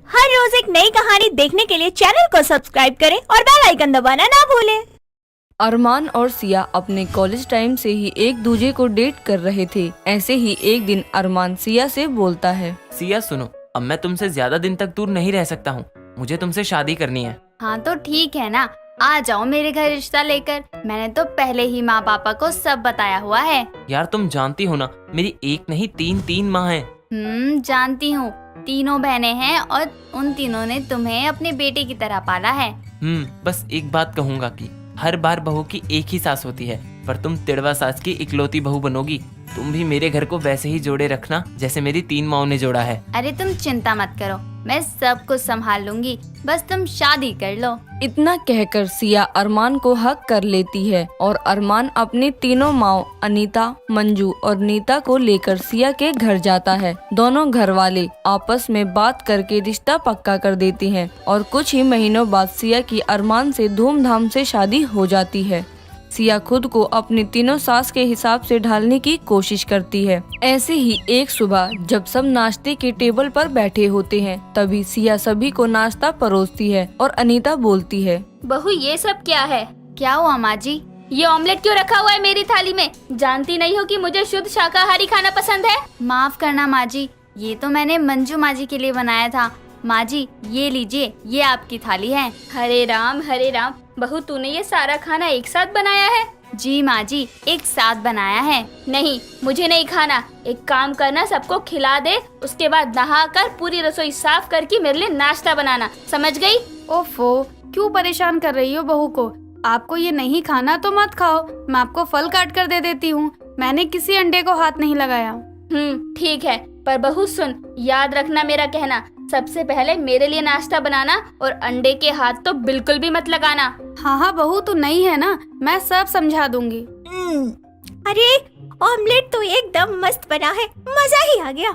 हर रोज एक नई कहानी देखने के लिए चैनल को सब्सक्राइब करें और बेल आइकन दबाना ना भूलें। अरमान और सिया अपने कॉलेज टाइम से ही एक दूसरे को डेट कर रहे थे। ऐसे ही एक दिन अरमान सिया से बोलता है, सिया सुनो, अब मैं तुमसे ज्यादा दिन तक दूर नहीं रह सकता हूँ। मुझे तुमसे शादी करनी है। हाँ तो ठीक है ना, आ जाओ मेरे घर रिश्ता लेकर। मैंने तो पहले ही माँ पापा को सब बताया हुआ है। यार तुम जानती हो ना, मेरी एक नहीं तीन माँ हैं। जानती हूँ, तीनों बहनें हैं और उन तीनों ने तुम्हें अपने बेटे की तरह पाला है। बस एक बात कहूँगा कि हर बार बहू की एक ही सास होती है, पर तुम तिड़वा सास की इकलौती बहू बनोगी। तुम भी मेरे घर को वैसे ही जोड़े रखना जैसे मेरी 3 माओं ने जोड़ा है। अरे तुम चिंता मत करो, मैं सब कुछ संभाल लूंगी, बस तुम शादी कर लो। इतना कहकर सिया अरमान को हक कर लेती है और अरमान अपनी तीनों माओ अनीता, मंजू और नीता को लेकर सिया के घर जाता है। दोनों घर वाले आपस में बात करके रिश्ता पक्का कर देते हैं और कुछ ही महीनों बाद सिया की अरमान से धूमधाम से शादी हो जाती है। सिया खुद को अपनी तीनों सास के हिसाब से ढालने की कोशिश करती है। ऐसे ही एक सुबह जब सब नाश्ते के टेबल पर बैठे होते हैं, तभी सिया सभी को नाश्ता परोसती है और अनीता बोलती है, बहू ये सब क्या है? क्या हुआ माँ जी? ये ऑमलेट क्यों रखा हुआ है मेरी थाली में? जानती नहीं हो कि मुझे शुद्ध शाकाहारी खाना पसंद है? माफ करना माँ जी, ये तो मैंने मंजू माँ जी के लिए बनाया था। माँ जी ये लीजिए, ये आपकी थाली है। हरे राम बहू तूने ये सारा खाना एक साथ बनाया है? जी माँ जी, एक साथ बनाया है। नहीं, मुझे नहीं खाना। एक काम करना, सबको खिला दे, उसके बाद नहाकर पूरी रसोई साफ करके मेरे लिए नाश्ता बनाना, समझ गई? ओफो, क्यों परेशान कर रही हो बहू को? आपको ये नहीं खाना तो मत खाओ, मैं आपको फल काट कर दे देती हूँ। मैंने किसी अंडे को हाथ नहीं लगाया। ठीक है, पर बहू सुन, याद रखना मेरा कहना, सबसे पहले मेरे लिए नाश्ता बनाना और अंडे के हाथ तो बिल्कुल भी मत लगाना। हाँ बहू, तू नहीं है ना, मैं सब समझा दूंगी। अरे ऑमलेट तो एकदम मस्त बना है, मजा ही आ गया।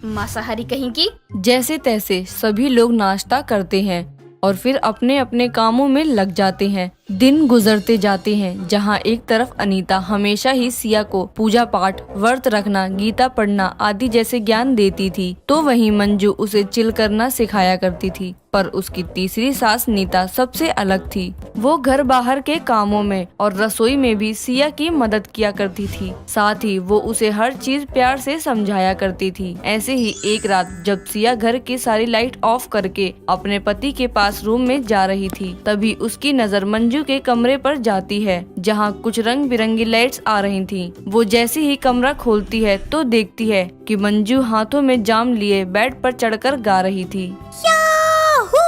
मांसाहारी कहीं की। जैसे तैसे सभी लोग नाश्ता करते हैं और फिर अपने अपने कामों में लग जाते हैं। दिन गुजरते जाते हैं, जहाँ एक तरफ अनीता हमेशा ही सिया को पूजा पाठ, व्रत रखना, गीता पढ़ना आदि जैसे ज्ञान देती थी, तो वहीं मंजू उसे चिल करना सिखाया करती थी। पर उसकी तीसरी सास नीता सबसे अलग थी। वो घर बाहर के कामों में और रसोई में भी सिया की मदद किया करती थी। साथ ही वो उसे हर चीज प्यार से समझाया करती थी। ऐसे ही एक रात जब सिया घर की सारी लाइट ऑफ करके अपने पति के पास रूम में जा रही थी, तभी उसकी नजर मंजू के कमरे पर जाती है, जहाँ कुछ रंग बिरंगी लाइट्स आ रही थी। वो जैसे ही कमरा खोलती है तो देखती है कि मंजू हाथों में जाम लिए बेड पर चढ़कर गा रही थी। याहू!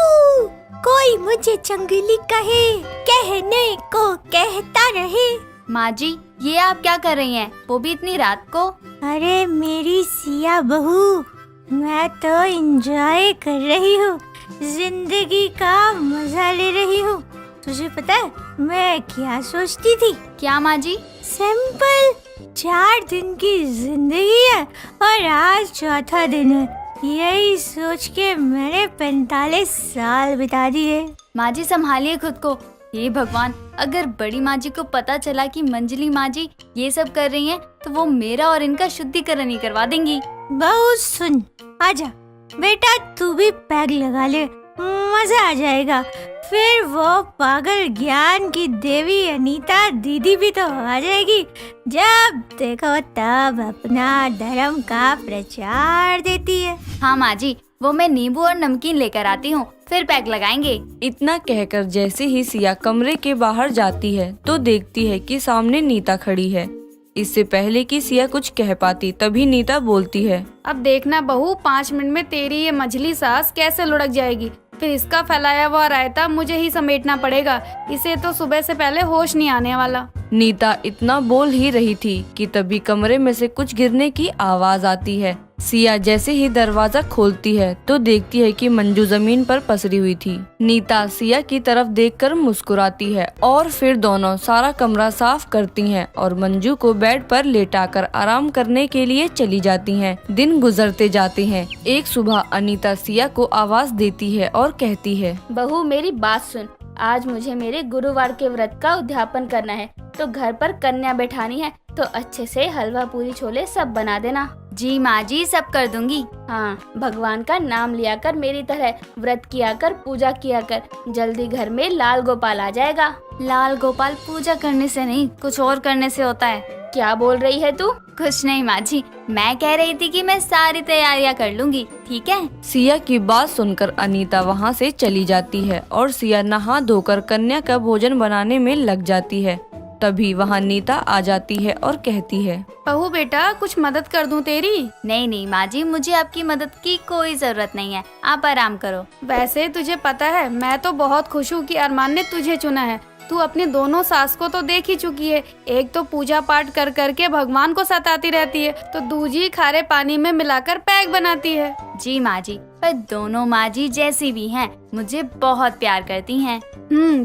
कोई मुझे चंगुली कहे, कहने को कहता रहे। माँ जी ये आप क्या कर रही हैं? वो भी इतनी रात को? अरे मेरी सिया बहू, मैं तो एंजॉय कर रही हूँ, जिंदगी का मजा ले रही हूँ। तुझे पता है मैं क्या सोचती थी? क्या माँ जी? सिंपल, 4 दिन की जिंदगी है और आज चौथा दिन है। यही सोच के मैंने 45 साल बिता दिए। माँ जी संभालिए खुद को। हे भगवान, अगर बड़ी माँ जी को पता चला कि मंजली माँ जी ये सब कर रही हैं, तो वो मेरा और इनका शुद्धिकरण ही करवा देंगी। बहू सुन, आजा बेटा, तू भी पैग लगा ले, मजा आ जाएगा। फिर वो पागल ज्ञान की देवी अनीता दीदी भी तो आ जाएगी। जब देखो तब अपना धर्म का प्रचार देती है। हाँ माँ जी, वो मैं नींबू और नमकीन लेकर आती हूँ, फिर पैक लगाएंगे। इतना कहकर जैसे ही सिया कमरे के बाहर जाती है तो देखती है कि सामने नीता खड़ी है। इससे पहले कि सिया कुछ कह पाती, तभी नीता बोलती है, अब देखना बहू, 5 मिनट में तेरी ये मझली सास कैसे लुढ़क जाएगी। फिर इसका फैलाया हुआ रायता मुझे ही समेटना पड़ेगा। इसे तो सुबह से पहले होश नहीं आने वाला। नीता इतना बोल ही रही थी कि तभी कमरे में से कुछ गिरने की आवाज आती है। सिया जैसे ही दरवाजा खोलती है तो देखती है कि मंजू जमीन पर पसरी हुई थी। नीता सिया की तरफ देखकर मुस्कुराती है और फिर दोनों सारा कमरा साफ करती हैं और मंजू को बेड पर लेटाकर आराम करने के लिए चली जाती हैं। दिन गुजरते जाते हैं। एक सुबह अनीता सिया को आवाज देती है और कहती है, बहू मेरी बात सुन, आज मुझे मेरे गुरुवार के व्रत का उद्यापन करना है, तो घर पर कन्या बैठानी है, तो अच्छे से हलवा पूरी छोले सब बना देना। जी माँ जी, सब कर दूंगी। हाँ, भगवान का नाम लिया कर, मेरी तरह व्रत किया कर, पूजा किया कर। जल्दी घर में लाल गोपाल आ जाएगा। लाल गोपाल पूजा करने से नहीं, कुछ और करने से होता है। क्या बोल रही है तू? कुछ नहीं माँ जी, मैं कह रही थी कि मैं सारी तैयारियाँ कर लूंगी, ठीक है? सिया की बात सुनकर अनीता वहाँ से चली जाती है और सिया नहा धोकर कन्या का भोजन बनाने में लग जाती है। तभी वहाँ नीता आ जाती है और कहती है, बहू बेटा, कुछ मदद कर दूं तेरी? नहीं नहीं माँ जी, मुझे आपकी मदद की कोई जरूरत नहीं है, आप आराम करो। वैसे तुझे पता है, मैं तो बहुत खुश हूँ कि अरमान ने तुझे चुना है। तू अपनी दोनों सास को तो देख ही चुकी है। एक तो पूजा पाठ कर करके भगवान को सताती रहती है, तो दूजी खारे पानी में मिलाकर पैक बनाती है। जी माँ जी, पर दोनों माँ जी जैसी भी हैं, मुझे बहुत प्यार करती हैं।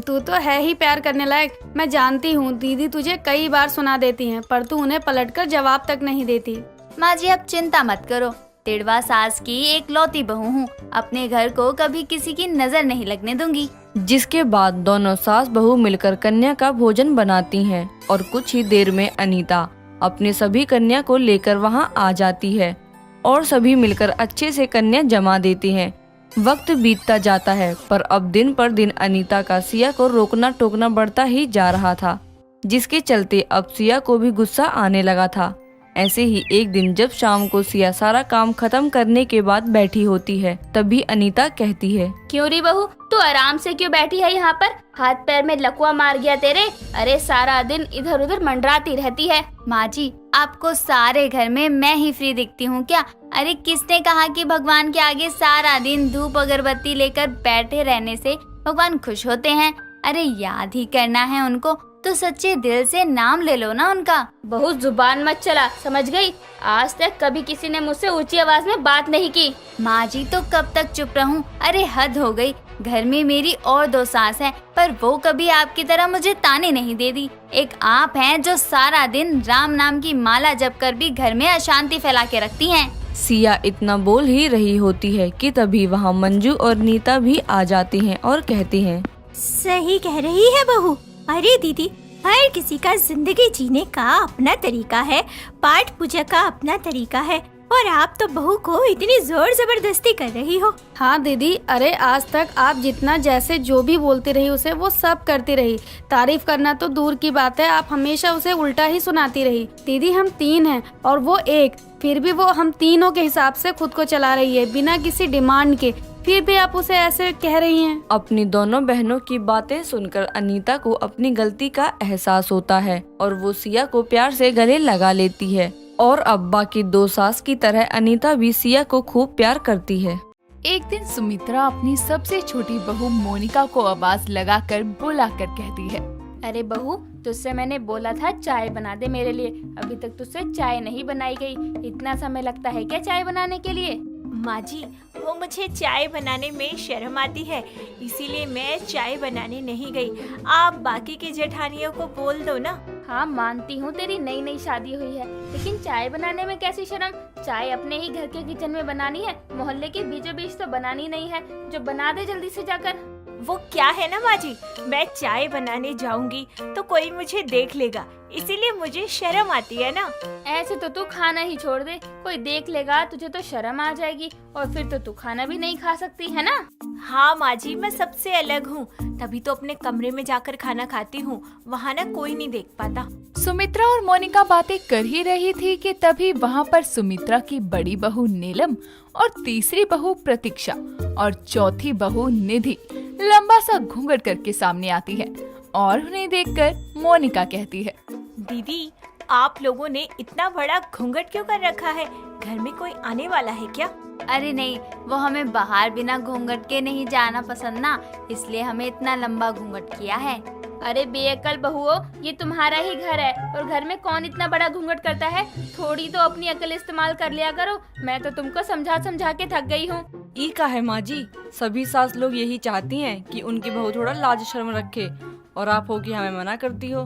तू तो है ही प्यार करने लायक। मैं जानती हूँ दीदी तुझे कई बार सुना देती हैं, पर तू उन्हें पलटकर जवाब तक नहीं देती। माँ जी आप चिंता मत करो, तिड़वा सास की एक लौती बहू हूँ, अपने घर को कभी किसी की नजर नहीं लगने दूंगी। जिसके बाद दोनों सास बहू मिलकर कन्या का भोजन बनाती हैं और कुछ ही देर में अनीता अपने सभी कन्या को लेकर वहाँ आ जाती है और सभी मिलकर अच्छे से कन्या जमा देते हैं। वक्त बीतता जाता है, पर अब दिन पर दिन अनीता का सिया को रोकना टोकना बढ़ता ही जा रहा था, जिसके चलते अब सिया को भी गुस्सा आने लगा था। ऐसे ही एक दिन जब शाम को सिया सारा काम खत्म करने के बाद बैठी होती है, तभी अनीता कहती है, क्यों री बहू, तू आराम से क्यों बैठी है यहाँ पर? हाथ पैर में लकवा मार गया तेरे? अरे सारा दिन इधर उधर मंडराती रहती है। माँ जी, आपको सारे घर में मैं ही फ्री दिखती हूँ क्या? अरे किसने कहा कि भगवान के आगे सारा दिन धूप अगरबत्ती लेकर बैठे रहने से भगवान खुश होते हैं? अरे याद ही करना है उनको तो सच्चे दिल से नाम ले लो ना उनका। बहुत जुबान मत चला, समझ गई? आज तक कभी किसी ने मुझसे ऊंची आवाज में बात नहीं की। माँ जी तो कब तक चुप रहूं? अरे हद हो गई। घर में मेरी और 2 सास हैं, पर वो कभी आपकी तरह मुझे ताने नहीं देती। एक आप हैं जो सारा दिन राम नाम की माला जप कर भी घर में अशांति फैला के रखती हैं। सिया इतना बोल ही रही होती है कि तभी वहाँ मंजू और नीता भी आ जाती हैं और कहती हैं, सही कह रही है बहू। अरे दीदी, हर किसी का जिंदगी जीने का अपना तरीका है, पाठ पूजा का अपना तरीका है, और आप तो बहू को इतनी जोर जबरदस्ती कर रही हो। हाँ दीदी, अरे आज तक आप जितना जैसे जो भी बोलती रही उसे वो सब करती रही। तारीफ करना तो दूर की बात है, आप हमेशा उसे उल्टा ही सुनाती रही। दीदी हम 3 हैं और वो 1, फिर भी वो हम तीनों के हिसाब से खुद को चला रही है बिना किसी डिमांड के, फिर भी आप उसे ऐसे कह रही हैं। अपनी दोनों बहनों की बातें सुनकर अनीता को अपनी गलती का एहसास होता है और वो सिया को प्यार से गले लगा लेती है। और अब बाकी 2 सास की तरह अनीता भी सिया को खूब प्यार करती है। एक दिन सुमित्रा अपनी सबसे छोटी बहू मोनिका को आवाज लगाकर बुलाकर कहती है, अरे बहू, तुझसे मैंने बोला था चाय बना दे मेरे लिए, अभी तक तुझसे चाय नहीं बनाई गई। इतना समय लगता है क्या चाय बनाने के लिए? माँ जी, वो मुझे चाय बनाने में शर्म आती है, इसीलिए मैं चाय बनाने नहीं गई। आप बाकी के जेठानियों को बोल दो ना। हाँ मानती हूँ तेरी नई नई शादी हुई है, लेकिन चाय बनाने में कैसी शर्म? चाय अपने ही घर के किचन में बनानी है, मोहल्ले के बीचों बीच तो बनानी नहीं है। जो बना दे जल्दी से जाकर। वो क्या है ना माँ जी, मैं चाय बनाने जाऊंगी तो कोई मुझे देख लेगा, इसीलिए मुझे शर्म आती है ना। ऐसे तो तू खाना ही छोड़ दे, कोई देख लेगा तुझे तो शर्म आ जाएगी और फिर तो तू खाना भी नहीं खा सकती है ना। हाँ माँ जी, मैं सबसे अलग हूँ, तभी तो अपने कमरे में जाकर खाना खाती हूँ, वहाँ ना कोई नहीं देख पाता। सुमित्रा और मोनिका बातें कर ही रही थी कि तभी वहाँ पर सुमित्रा की बड़ी बहू नीलम और तीसरी बहू प्रतीक्षा और चौथी बहू निधि लंबा सा घूंघट करके सामने आती है और उन्हें देखकर मोनिका कहती है, दीदी, आप लोगों ने इतना बड़ा घूंघट क्यों कर रखा है? घर में कोई आने वाला है क्या? अरे नहीं, वो हमें बाहर बिना घूंघट के नहीं जाना पसंद ना, इसलिए हमें इतना लंबा घूंघट किया है। अरे बेअक्ल बहुओ, ये तुम्हारा ही घर है और घर में कौन इतना बड़ा घूंघट करता है? थोड़ी तो अपनी अकल इस्तेमाल कर लिया करो। मैं तो तुमको समझा समझा के थक गई हूँ। ई का है माँ जी, सभी सास लोग यही चाहती हैं कि उनकी बहू थोड़ा लाज शर्म रखे, और आप हो कि हमें मना करती हो।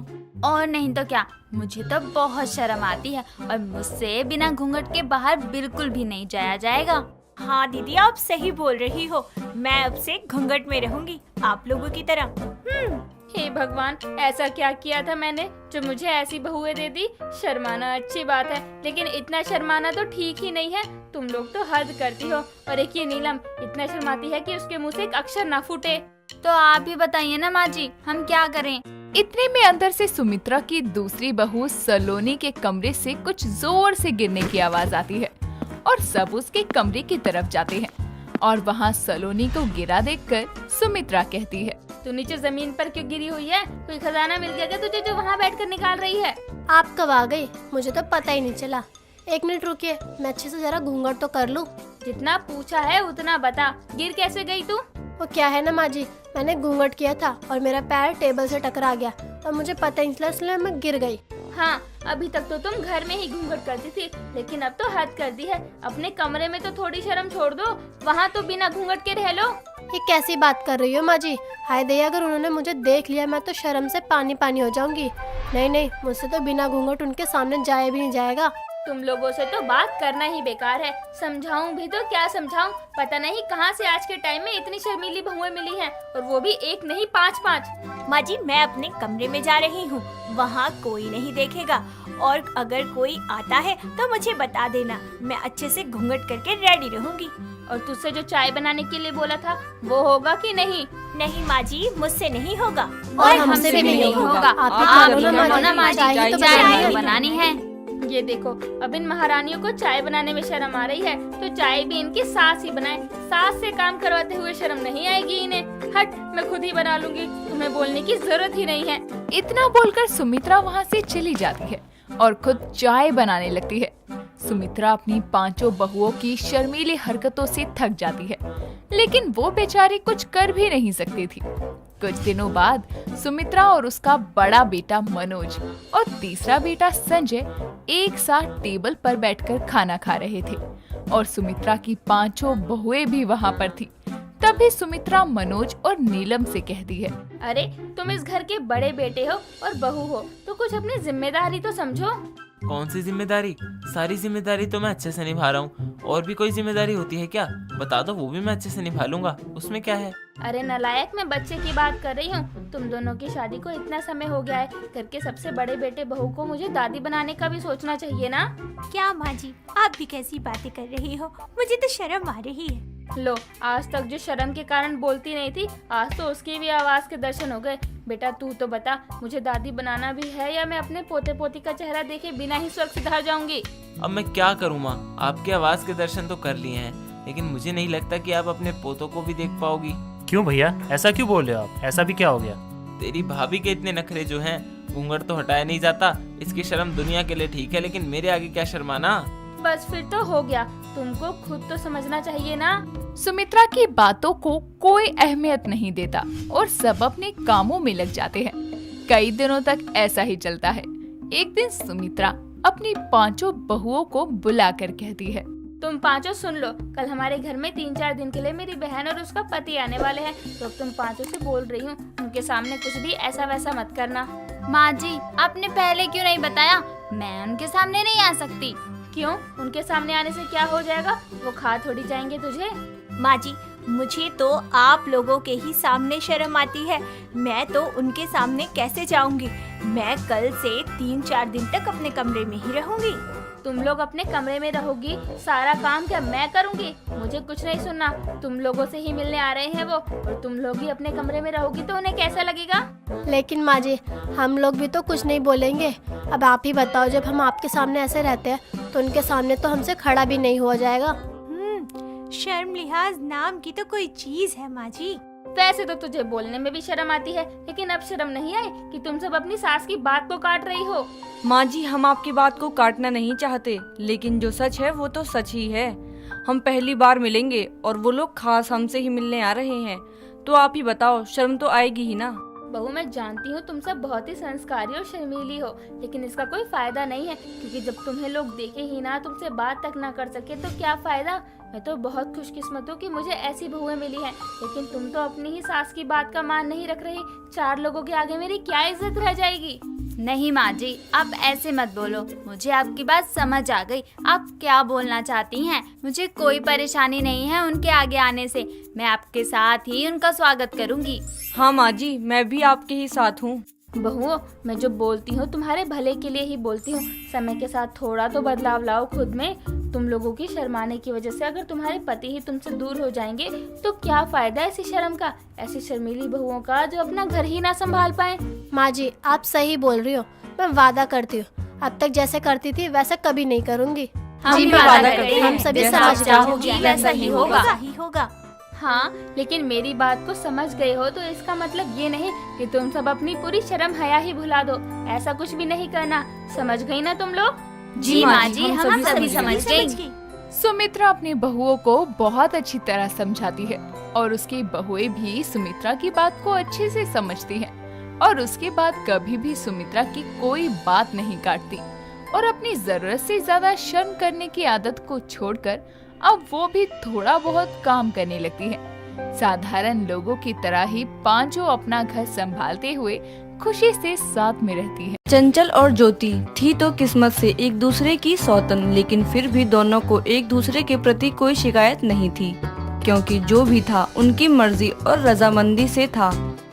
और नहीं तो क्या, मुझे तो बहुत शर्म आती है और मुझसे बिना घूंघट के बाहर बिल्कुल भी नहीं जाया जाएगा। हाँ दीदी, आप सही बोल रही हो, मैं अब से घूंघट में रहूंगी, आप लोगों की तरह। हे भगवान, ऐसा क्या किया था मैंने जो मुझे ऐसी बहुएं दे दी। शर्माना अच्छी बात है, लेकिन इतना शर्माना तो ठीक ही नहीं है। तुम लोग तो हद करती हो। और एक ये नीलम इतना शर्माती है कि उसके मुंह से एक अक्षर ना फूटे। तो आप ही बताइए ना माँ जी, हम क्या करें? इतने में अंदर से सुमित्रा की दूसरी बहू सलोनी के कमरे से कुछ जोर से गिरने की आवाज आती है और सब उसके कमरे की तरफ जाते हैं और वहाँ सलोनी को गिरा देखकर सुमित्रा कहती है, तू नीचे जमीन पर क्यों गिरी हुई है? कोई खजाना मिल गया क्या तुझे जो वहाँ बैठकर निकाल रही है? आप कब आ गई? मुझे तो पता ही नहीं चला। 1 मिनट रुकिए, मैं अच्छे से जरा घूंघट तो कर लूं। जितना पूछा है उतना बता, गिर कैसे गई तू? वो क्या है ना माँ जी, मैंने घूंघट किया था और मेरा पैर टेबल से टकरा गया और मुझे पता ही नहीं चला, इसलिए मैं गिर गई। हाँ, अभी तक तो तुम घर में ही घूंघट करती थी, लेकिन अब तो हद कर दी है। अपने कमरे में तो थोड़ी शर्म छोड़ दो, वहाँ तो बिना घूंघट के रह लो। ये कैसी बात कर रही हो माँ जी? हाय दया, अगर उन्होंने मुझे देख लिया मैं तो शर्म से पानी पानी हो जाऊंगी। नहीं नहीं, मुझसे तो बिना घूंघट उनके सामने जाया भी नहीं जाएगा। तुम लोगों से तो बात करना ही बेकार है। समझाऊं भी तो क्या समझाऊं? पता नहीं कहाँ से आज के टाइम में इतनी शर्मीली बहुएं मिली हैं, और वो भी एक नहीं 5-5। माँ जी, मैं अपने कमरे में जा रही हूँ, वहाँ कोई नहीं देखेगा, और अगर कोई आता है तो मुझे बता देना, मैं अच्छे से घूंघट करके रेडी रहूंगी। और तुझसे जो चाय बनाने के लिए बोला था वो होगा कि नहीं? नहीं माँ जी, मुझसे नहीं होगा। और हमसे भी नहीं होगा। आप ही आप खा लो ही ना खाओ माँ जी, चाय तो चाय बनानी है। बनानी है। ये देखो, अब इन महारानियों को चाय बनाने में शर्म आ रही है, तो चाय भी इनकी सास ही बनाए। सास से काम करवाते हुए शर्म नहीं आएगी इन्हें। हट, मैं खुद ही बना लूंगी, तुम्हें बोलने की जरूरत ही नहीं है। इतना बोलकर सुमित्रा वहाँ से चली जाती है और खुद चाय बनाने लगती है। सुमित्रा अपनी 5 बहुओं की शर्मीली हरकतों से थक जाती है, लेकिन वो बेचारी कुछ कर भी नहीं सकती थी। कुछ दिनों बाद सुमित्रा और उसका बड़ा बेटा मनोज और तीसरा बेटा संजय एक साथ टेबल पर बैठकर खाना खा रहे थे और सुमित्रा की 5 बहुएं भी वहाँ पर थी। तभी सुमित्रा मनोज और नीलम से कहती है, अरे, तुम इस घर के बड़े बेटे हो और बहू हो, तो कुछ अपनी जिम्मेदारी तो समझो। कौन सी जिम्मेदारी? सारी जिम्मेदारी तो मैं अच्छे से निभा रहा हूँ। और भी कोई जिम्मेदारी होती है क्या? बता दो, वो भी मैं अच्छे से निभा लूंगा, उसमें क्या है? अरे नालायक, मैं बच्चे की बात कर रही हूँ। तुम दोनों की शादी को इतना समय हो गया है, घर के सबसे बड़े बेटे बहू को मुझे दादी बनाने का भी सोचना चाहिए ना। क्या माँ जी, आप भी कैसी बातें कर रही हो? मुझे तो शर्म आ रही है। लो, आज तक जो शर्म के कारण बोलती नहीं थी, आज तो उसकी भी आवाज के दर्शन हो गए। बेटा तू तो बता, मुझे दादी बनाना भी है या मैं अपने पोते पोती का चेहरा देखे बिना ही स्वर्ग सिधार जाऊंगी? अब मैं क्या करूँ माँ, आपकी आवाज के दर्शन तो कर लिए हैं, लेकिन मुझे नहीं लगता कि आप अपने पोतों को भी देख पाओगी। क्यों भैया, ऐसा क्यों बोल रहे हो आप? ऐसा भी क्या हो गया? तेरी भाभी के इतने नखरे जो हैं, घूंघट तो हटाया नहीं जाता। इसकी शर्म दुनिया के लिए ठीक है, लेकिन मेरे आगे क्या शर्माना। बस फिर तो हो गया, तुमको खुद तो समझना चाहिए ना। सुमित्रा की बातों को कोई अहमियत नहीं देता और सब अपने कामों में लग जाते हैं। कई दिनों तक ऐसा ही चलता है। एक दिन सुमित्रा अपनी 5 बहुओं को बुलाकर कहती है, तुम 5 सुन लो, कल हमारे घर में 3-4 दिन के लिए मेरी बहन और उसका पति आने वाले हैं, तो तुम 5 से बोल रही हूँ, उनके सामने कुछ भी ऐसा वैसा मत करना। माँ जी, आपने पहले क्यों नहीं बताया? मैं उनके सामने नहीं आ सकती। क्यों? उनके सामने आने से क्या हो जाएगा? वो खा थोड़ी जाएंगे तुझे। माँ जी, मुझे तो आप लोगों के ही सामने शर्म आती है, मैं तो उनके सामने कैसे जाऊंगी? मैं कल से 3-4 दिन तक अपने कमरे में ही रहूंगी। तुम लोग अपने कमरे में रहोगी, सारा काम क्या मैं करूंगी? मुझे कुछ नहीं सुनना। तुम लोगों से ही मिलने आ रहे हैं वो, और तुम लोग ही अपने कमरे में रहोगी तो उन्हें कैसा लगेगा? लेकिन माँ जी, हम लोग भी तो कुछ नहीं बोलेंगे। अब आप ही बताओ, जब हम आपके सामने ऐसे रहते हैं तो उनके सामने तो हमसे खड़ा भी नहीं हुआ जाएगा। शर्म लिहाज नाम की तो कोई चीज है माँ जी। वैसे तो तुझे बोलने में भी शर्म आती है, लेकिन अब शर्म नहीं आई कि तुम सब अपनी सास की बात को काट रही हो। माँ जी, हम आपकी बात को काटना नहीं चाहते, लेकिन जो सच है वो तो सच ही है। हम पहली बार मिलेंगे और वो लोग खास हमसे ही मिलने आ रहे हैं, तो आप ही बताओ, शर्म तो आएगी ही ना। बहू, मैं जानती हूँ तुम सब बहुत ही संस्कारी और शर्मीली हो, लेकिन इसका कोई फायदा नहीं है, क्योंकि जब तुम्हें लोग देखे ही ना, तुमसे बात तक ना कर सके तो क्या फायदा। मैं तो बहुत खुशकिस्मत हूँ कि मुझे ऐसी बहुएं मिली हैं, लेकिन तुम तो अपनी ही सास की बात का मान नहीं रख रही। 4 लोगों के आगे मेरी क्या इज्जत रह जाएगी? नहीं माँ जी, आप ऐसे मत बोलो। मुझे आपकी बात समझ आ गई, आप क्या बोलना चाहती हैं। मुझे कोई परेशानी नहीं है उनके आगे आने से, मैं आपके साथ ही उनका स्वागत करूंगी। हाँ माँ जी, मैं भी आपके ही साथ हूँ। बहुओं, मैं जो बोलती हूँ तुम्हारे भले के लिए ही बोलती हूँ। समय के साथ थोड़ा तो बदलाव लाओ खुद में। तुम लोगों की शर्माने की वजह से अगर तुम्हारे पति ही तुमसे दूर हो जाएंगे तो क्या फायदा ऐसी शर्म का, ऐसी शर्मीली बहुओं का जो अपना घर ही ना संभाल पाए। माँ जी आप सही बोल रही हो, मैं वादा करती हूँ अब तक जैसे करती थी वैसा कभी नहीं करूँगी। हम जी, भी मैं वादा वादा करते करती हैं, हम सभी जैसा समझ आप रहे चाहोगी होंगे, वैसा ही होगा। ही होगा। हाँ, लेकिन मेरी बात को समझ गए हो तो इसका मतलब ये नहीं कि तुम सब अपनी पूरी शर्म हया ही भुला दो। ऐसा कुछ भी नहीं करना, समझ गई ना तुम लोग? जी माँ जी, हम सभी समझ गए। सुमित्रा अपनी बहुओं को बहुत अच्छी तरह समझाती है और उसकी बहुएं भी सुमित्रा की बात को अच्छे से समझती हैं और उसके बाद कभी भी सुमित्रा की कोई बात नहीं काटती और अपनी जरूरत से ज्यादा शर्म करने की आदत को छोड़कर अब वो भी थोड़ा बहुत काम करने लगती है। साधारण लोगों की तरह ही पांचों अपना घर संभालते हुए खुशी से साथ में रहती है। चंचल और ज्योति थी तो किस्मत से एक दूसरे की सौतन, लेकिन फिर भी दोनों को एक दूसरे के प्रति कोई शिकायत नहीं थी, क्योंकि जो भी था उनकी मर्जी और रजामंदी से था।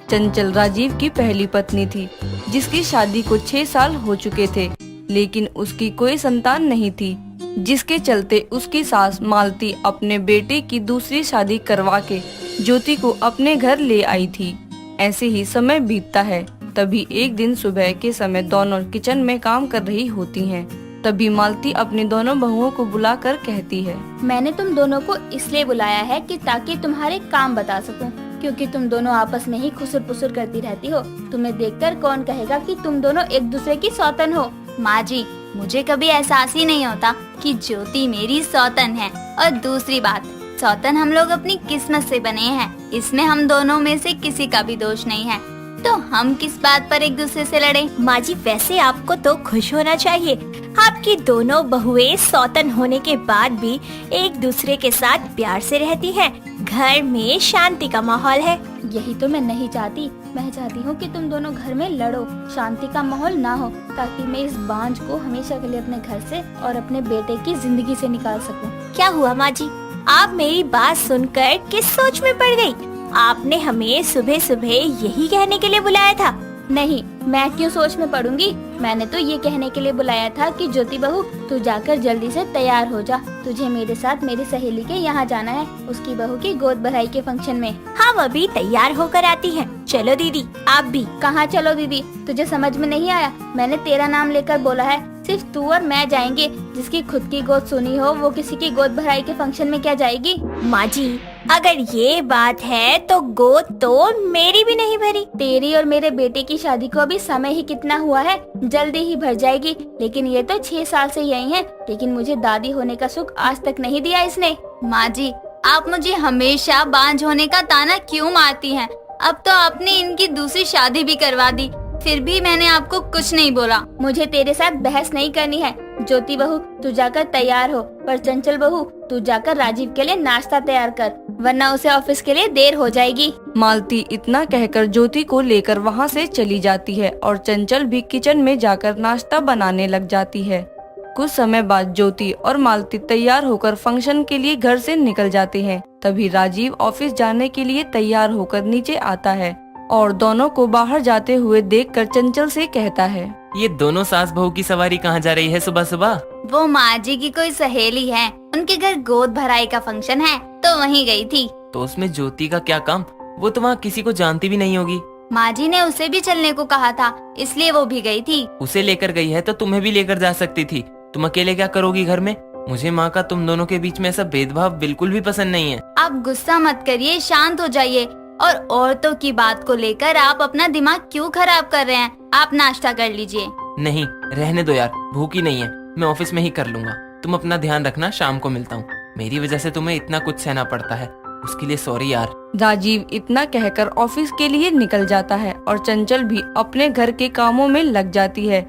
चंचल राजीव की पहली पत्नी थी, जिसकी शादी को 6 साल हो चुके थे, लेकिन उसकी कोई संतान नहीं थी, जिसके चलते उसकी सास मालती अपने बेटे की दूसरी शादी करवा के ज्योति को अपने घर ले आई थी। ऐसे ही समय बीतता है। तभी एक दिन सुबह के समय दोनों किचन में काम कर रही होती हैं। तभी मालती अपनी दोनों बहुओं को बुलाकर कहती है, मैंने तुम दोनों को इसलिए बुलाया है कि ताकि तुम्हारे काम बता सकूं, क्योंकि तुम दोनों आपस में ही खुसुर पुसुर करती रहती हो। तुम्हें देखकर कौन कहेगा कि तुम दोनों एक दूसरे की सौतन हो। माँ जी, मुझे कभी एहसास ही नहीं होता कि ज्योति मेरी सौतन है। और दूसरी बात, सौतन हम लोग अपनी किस्मत से बने हैं, इसमें हम दोनों में से किसी का भी दोष नहीं है, तो हम किस बात पर एक दूसरे से लड़े। माँ जी वैसे आपको तो खुश होना चाहिए, आपकी दोनों बहुएं सौतन होने के बाद भी एक दूसरे के साथ प्यार से रहती हैं। घर में शांति का माहौल है। यही तो मैं नहीं चाहती। मैं चाहती हूँ कि तुम दोनों घर में लड़ो, शांति का माहौल ना हो, ताकि मैं इस बांझ को हमेशा के लिए अपने घर से और अपने बेटे की जिंदगी से निकाल सकूं। क्या हुआ माँ जी, आप मेरी बात सुनकर किस सोच में पड़ गई? आपने हमें सुबह सुबह यही कहने के लिए बुलाया था। नहीं, मैं क्यों सोच में पड़ूंगी। मैंने तो ये कहने के लिए बुलाया था कि ज्योति बहू, तू जाकर जल्दी से तैयार हो जा। तुझे मेरे साथ मेरी सहेली के यहाँ जाना है, उसकी बहू की गोद भराई के फंक्शन में। हम अभी तैयार होकर आती हैं। चलो दीदी, आप भी। कहाँ चलो दीदी, तुझे समझ में नहीं आया? मैंने तेरा नाम लेकर बोला है। सिर्फ तू और मैं जाएंगे। जिसकी खुद की गोद सुनी हो वो किसी की गोद भराई के फंक्शन में क्या जाएगी? माँ जी अगर ये बात है तो गोद तो मेरी भी नहीं भरी। तेरी और मेरे बेटे की शादी को अभी समय ही कितना हुआ है, जल्दी ही भर जाएगी। लेकिन ये तो 6 साल से यही है, लेकिन मुझे दादी होने का सुख आज तक नहीं दिया इसने। माँ जी, आप मुझे हमेशा बांझ होने का ताना क्यों मारती हैं? अब तो आपने इनकी दूसरी शादी भी करवा दी, फिर भी मैंने आपको कुछ नहीं बोला। मुझे तेरे साथ बहस नहीं करनी है। ज्योति बहू, तू जाकर तैयार हो, पर चंचल बहू, तू जाकर राजीव के लिए नाश्ता तैयार कर, वरना उसे ऑफिस के लिए देर हो जाएगी। मालती इतना कहकर ज्योति को लेकर वहाँ से चली जाती है और चंचल भी किचन में जाकर नाश्ता बनाने लग जाती है। कुछ समय बाद ज्योति और मालती तैयार होकर फंक्शन के लिए घर से निकल जाते हैं। तभी राजीव ऑफिस जाने के लिए तैयार होकर नीचे आता है और दोनों को बाहर जाते हुए देखकर चंचल से कहता है, ये दोनों सास बहू की सवारी कहाँ जा रही है सुबह सुबह? वो माँ जी की कोई सहेली है, उनके घर गोद भराई का फंक्शन है, तो वहीं गई थी। तो उसमें ज्योति का क्या काम? वो तो वहाँ किसी को जानती भी नहीं होगी। माँ जी ने उसे भी चलने को कहा था, इसलिए वो भी गई थी। उसे लेकर गई है तो तुम्हें भी लेकर जा सकती थी। तुम अकेले क्या करोगी घर में? मुझे माँ का तुम दोनों के बीच में ऐसा भेदभाव बिल्कुल भी पसंद नहीं है। आप गुस्सा मत करिए, शांत हो जाइए। और औरतों की बात को लेकर आप अपना दिमाग क्यों खराब कर रहे हैं? आप नाश्ता कर लीजिए। नहीं, रहने दो यार, भूखी नहीं है, मैं ऑफिस में ही कर लूंगा। तुम अपना ध्यान रखना, शाम को मिलता हूँ। मेरी वजह से तुम्हें इतना कुछ सहना पड़ता है, उसके लिए सॉरी यार। राजीव इतना कहकर ऑफिस के लिए निकल जाता है और चंचल भी अपने घर के कामों में लग जाती है।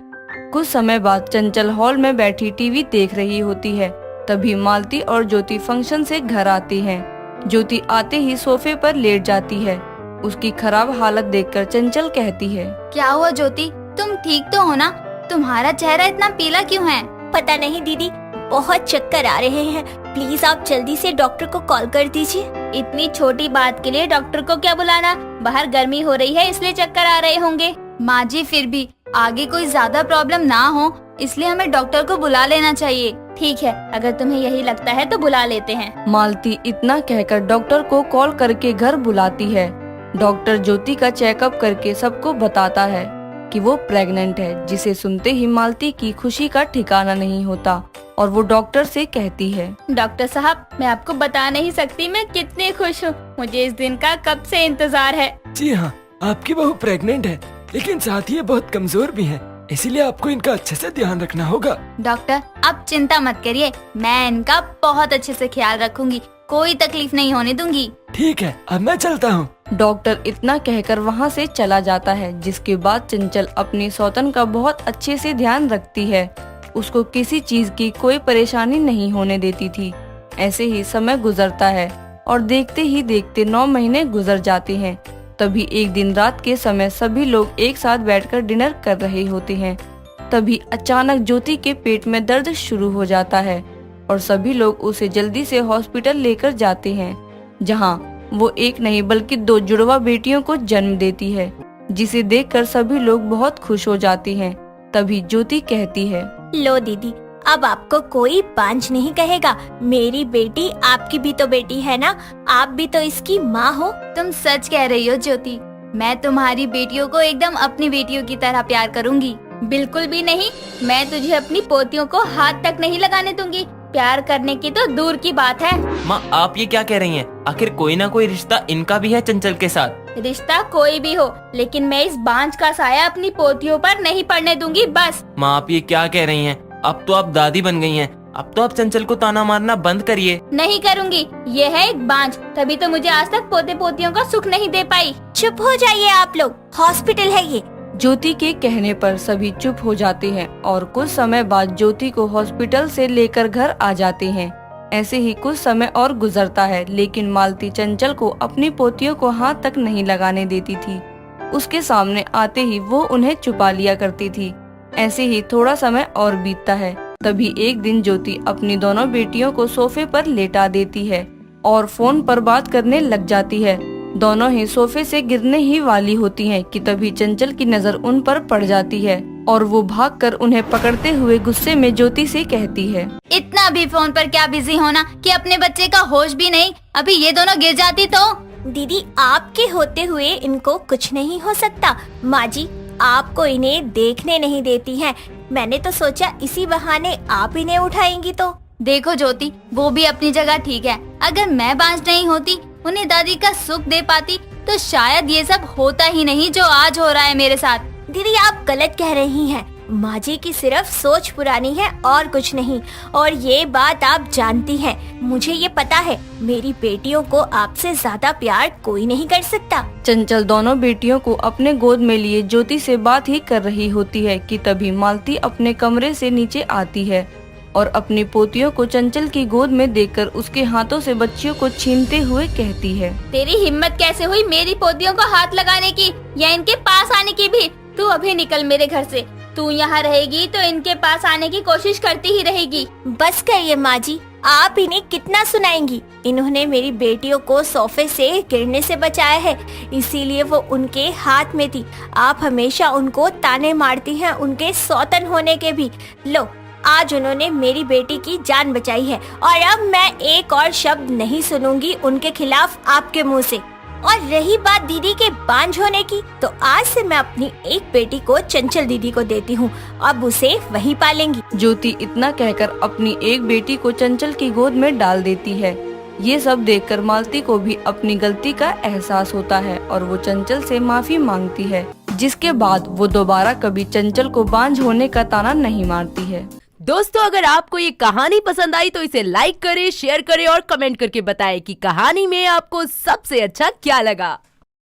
कुछ समय बाद चंचल हॉल में बैठी टीवी देख रही होती है। तभी मालती और ज्योति फंक्शन से घर आती हैं। ज्योति आते ही सोफे पर लेट जाती है। उसकी खराब हालत देखकर चंचल कहती है, क्या हुआ ज्योति, तुम ठीक तो हो ना? तुम्हारा चेहरा इतना पीला क्यों है? पता नहीं दीदी, बहुत चक्कर आ रहे हैं। प्लीज आप जल्दी से डॉक्टर को कॉल कर दीजिए। इतनी छोटी बात के लिए डॉक्टर को क्या बुलाना, बाहर गर्मी हो रही है इसलिए चक्कर आ रहे होंगे। माँ जी फिर भी आगे कोई ज्यादा प्रॉब्लम ना हो इसलिए हमें डॉक्टर को बुला लेना चाहिए। ठीक है, अगर तुम्हें यही लगता है तो बुला लेते हैं। मालती इतना कहकर डॉक्टर को कॉल करके घर बुलाती है। डॉक्टर ज्योति का चेकअप करके सबको बताता है कि वो प्रेग्नेंट है, जिसे सुनते ही मालती की खुशी का ठिकाना नहीं होता और वो डॉक्टर से कहती है, डॉक्टर साहब मैं आपको बता नहीं सकती मैं कितनी खुश हूँ। मुझे इस दिन का कब से इंतजार है। जी हाँ, आपकी बहू प्रेग्नेंट है, लेकिन साथ ही ये बहुत कमजोर भी है, इसीलिए आपको इनका अच्छे से ध्यान रखना होगा। डॉक्टर आप चिंता मत करिए, मैं इनका बहुत अच्छे से ख्याल रखूंगी, कोई तकलीफ नहीं होने दूंगी। ठीक है, अब मैं चलता हूँ। डॉक्टर इतना कहकर वहाँ से चला जाता है, जिसके बाद चंचल अपनी सौतन का बहुत अच्छे से ध्यान रखती है। उसको किसी चीज की कोई परेशानी नहीं होने देती थी। ऐसे ही समय गुजरता है और देखते ही देखते 9 महीने गुजर जाते हैं। तभी एक दिन रात के समय सभी लोग एक साथ बैठकर डिनर कर रहे होते हैं। तभी अचानक ज्योति के पेट में दर्द शुरू हो जाता है और सभी लोग उसे जल्दी से हॉस्पिटल लेकर जाते हैं, जहां वो एक नहीं बल्कि 2 जुड़वा बेटियों को जन्म देती है, जिसे देखकर सभी लोग बहुत खुश हो जाते हैं। तभी ज्योति कहती है, लो दीदी, अब आपको कोई बांझ नहीं कहेगा। मेरी बेटी आपकी भी तो बेटी है ना, आप भी तो इसकी माँ हो। तुम सच कह रही हो ज्योति, मैं तुम्हारी बेटियों को एकदम अपनी बेटियों की तरह प्यार करूंगी। बिल्कुल भी नहीं, मैं तुझे अपनी पोतियों को हाथ तक नहीं लगाने दूंगी। प्यार करने की तो दूर की बात है। माँ आप ये क्या कह रही हैं? आखिर कोई ना कोई रिश्ता इनका भी है चंचल के साथ। रिश्ता कोई भी हो, लेकिन मैं इस बांझ का साया अपनी पोतियों पर नहीं पड़ने दूंगी बस। माँ आप ये क्या कह रही हैं? अब तो आप दादी बन गई हैं, अब तो आप चंचल को ताना मारना बंद करिए। नहीं करूंगी, ये है एक बांझ, तभी तो मुझे आज तक पोते पोतियों का सुख नहीं दे पाई। चुप हो जाइए आप लोग, हॉस्पिटल है ये। ज्योति के कहने पर सभी चुप हो जाते हैं और कुछ समय बाद ज्योति को हॉस्पिटल से लेकर घर आ जाते हैं। ऐसे ही कुछ समय और गुजरता है, लेकिन मालती चंचल को अपनी पोतियों को हाथ तक नहीं लगाने देती थी। उसके सामने आते ही वो उन्हें छुपा लिया करती थी। ऐसे ही थोड़ा समय और बीतता है। तभी एक दिन ज्योति अपनी दोनों बेटियों को सोफे पर लेटा देती है और फोन पर बात करने लग जाती है। दोनों ही सोफे से गिरने ही वाली होती हैं कि तभी चंचल की नजर उन पर पड़ जाती है और वो भागकर उन्हें पकड़ते हुए गुस्से में ज्योति से कहती है, इतना भी फोन पर क्या बिजी होना कि अपने बच्चे का होश भी नहीं, अभी ये दोनों गिर जाती तो। दीदी आपके होते हुए इनको कुछ नहीं हो सकता। माँ जी आपको इन्हें देखने नहीं देती हैं। मैंने तो सोचा इसी बहाने आप इन्हें उठाएंगी तो। देखो ज्योति, वो भी अपनी जगह ठीक है, अगर मैं बांझ नहीं होती, उन्हें दादी का सुख दे पाती, तो शायद ये सब होता ही नहीं जो आज हो रहा है मेरे साथ। दीदी आप गलत कह रही हैं। माँ जी की सिर्फ सोच पुरानी है और कुछ नहीं, और ये बात आप जानती हैं। मुझे ये पता है, मेरी बेटियों को आपसे ज्यादा प्यार कोई नहीं कर सकता। चंचल दोनों बेटियों को अपने गोद में लिए ज्योति से बात ही कर रही होती है कि तभी मालती अपने कमरे से नीचे आती है और अपनी पोतियों को चंचल की गोद में देखकर उसके हाथों से बच्चियों को छीनते हुए कहती है, तेरी हिम्मत कैसे हुई मेरी पोतियों को हाथ लगाने की या इनके पास आने की भी? तू अभी निकल मेरे घर से। तू यहाँ रहेगी तो इनके पास आने की कोशिश करती ही रहेगी। बस करिए माँ जी, आप इन्हें कितना सुनाएंगी। इन्होंने मेरी बेटियों को सोफे से गिरने से बचाया है, इसीलिए वो उनके हाथ में थी। आप हमेशा उनको ताने मारती हैं, उनके सौतन होने के भी। लो, आज उन्होंने मेरी बेटी की जान बचाई है और अब मैं एक और शब्द नहीं सुनूंगी उनके खिलाफ आपके मुंह से। और रही बात दीदी के बांझ होने की, तो आज से मैं अपनी एक बेटी को चंचल दीदी को देती हूँ, अब उसे वही पालेंगी। ज्योति इतना कहकर अपनी एक बेटी को चंचल की गोद में डाल देती है। ये सब देखकर मालती को भी अपनी गलती का एहसास होता है और वो चंचल से माफी मांगती है, जिसके बाद वो दोबारा कभी चंचल को बांझ होने का ताना नहीं मारती है। दोस्तों, अगर आपको ये कहानी पसंद आई तो इसे लाइक करें, शेयर करें और कमेंट करके बताएं कि कहानी में आपको सबसे अच्छा क्या लगा।